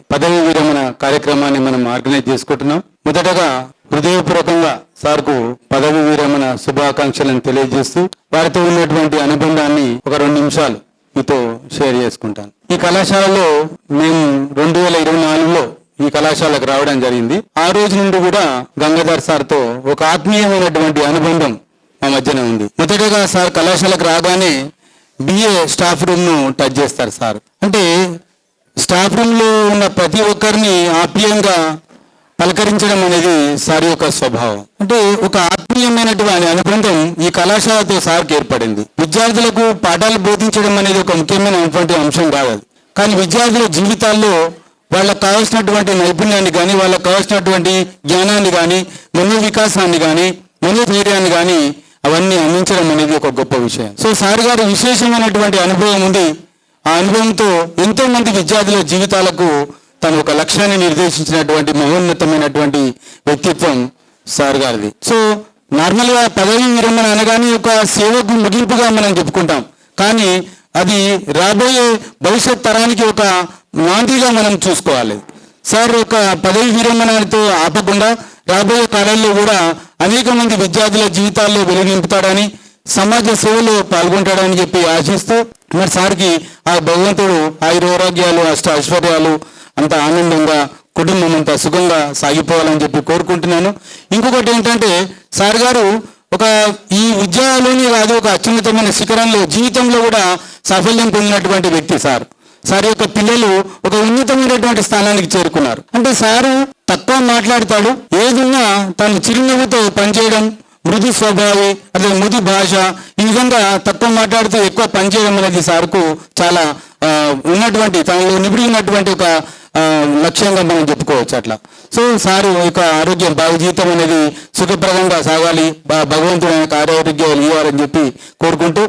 పదవి విరమణ కార్యక్రమాన్ని మనం ఆర్గనైజ్ చేసుకుంటున్నాం. మొదటగా హృదయపూర్వకంగా సార్కు పదవి విరమణ శుభాకాంక్షలను తెలియజేస్తూ వారితో ఉన్నటువంటి అనుబంధాన్ని ఒక 2 నిమిషాలు మీతో షేర్ చేసుకుంటాను. ఈ కళాశాలలో మేము 2024లో ఈ కళాశాలకు రావడం జరిగింది. ఆ రోజు నుండి కూడా గంగాధర్ సార్తో ఒక ఆత్మీయమైనటువంటి అనుబంధం మా మధ్యన ఉంది. మొదటగా సార్ కళాశాలకు రాగానే బిఏ స్టాఫ్ రూమ్ ను టచ్ చేస్తారు సార్. అంటే స్టాఫ్ రూమ్ లో ఉన్న ప్రతి ఒక్కరిని ఆప్యాయంగా పలకరించడం అనేది సార్ యొక్క స్వభావం. అంటే ఒక ఆత్మీయమైనటువంటి అనుబంధం ఈ కళాశాలతో సార్కి ఏర్పడింది. విద్యార్థులకు పాఠాలు బోధించడం అనేది ఒక ముఖ్యమైనటువంటి అంశం కాదు, కానీ విద్యార్థుల జీవితాల్లో వాళ్ళకు కావాల్సినటువంటి నైపుణ్యాన్ని కానీ, వాళ్ళకు కావాల్సినటువంటి జ్ఞానాన్ని కానీ, మనోవికాసాన్ని కానీ, మనోధైర్యాన్ని కానీ అవన్నీ అందించడం అనేది ఒక గొప్ప విషయం. సో సార్ గారు విశేషమైనటువంటి అనుభవం ఉంది. ఆ అనుభవంతో ఎంతో మంది విద్యార్థుల జీవితాలకు తను ఒక లక్ష్యాన్ని నిర్దేశించినటువంటి మహోన్నతమైనటువంటి వ్యక్తిత్వం సార్ గారిది. సో నార్మల్గా పదవి విరమణ అనగానే ఒక సేవకు ముగింపుగా మనం చెప్పుకుంటాం, కానీ అది రాబోయే భవిష్యత్ తరానికి ఒక నాందిగా మనం చూసుకోవాలి. సార్ ఒక పదవి విరమణతో ఆపకుండా రాబోయే కాలంలో కూడా అనేక మంది విద్యార్థుల జీవితాల్లో వెలుగునింపుతాడని, సమాజ సేవలో పాల్గొంటాడని చెప్పి ఆశిస్తూ మరి సార్కి ఆ భగవంతుడు ఆయురారోగ్యాలు, ఐశ్వర్యాలు అంత ఆనందంగా కుటుంబం అంతా సుఖంగా సాగిపోవాలని చెప్పి కోరుకుంటున్నాను. ఇంకొకటి ఏంటంటే సార్ గారు ఒక ఈ విద్యలోనే కాదు, ఒక అత్యున్నతమైన శిఖరంలో జీవితంలో కూడా సాఫల్యం పొందినటువంటి వ్యక్తి సార్. సార్ యొక్క పిల్లలు ఒక ఉన్నతమైనటువంటి స్థానానికి చేరుకున్నారు. అంటే సారు తక్కువ మాట్లాడతాడు, ఏదున్నా తను చిరునవ్వుతో పనిచేయడం, మృదు స్వభావి, అదే మృదు భాష, ఈ విధంగా తక్కువ మాట్లాడుతూ ఎక్కువ పనిచేయడం అనేది సార్కు చాలా ఉన్నటువంటి తనలో నిబిడి ఉన్నటువంటి ఒక లక్ష్యంగా మనం చెప్పుకోవచ్చు అట్లా. సో సారు యొక్క ఆరోగ్యం జీవితం అనేది సుఖప్రదంగా సాగాలి, భగవంతుడు ఆయనకు ఆరోగ్యాలు ఇవ్వాలని చెప్పి కోరుకుంటూ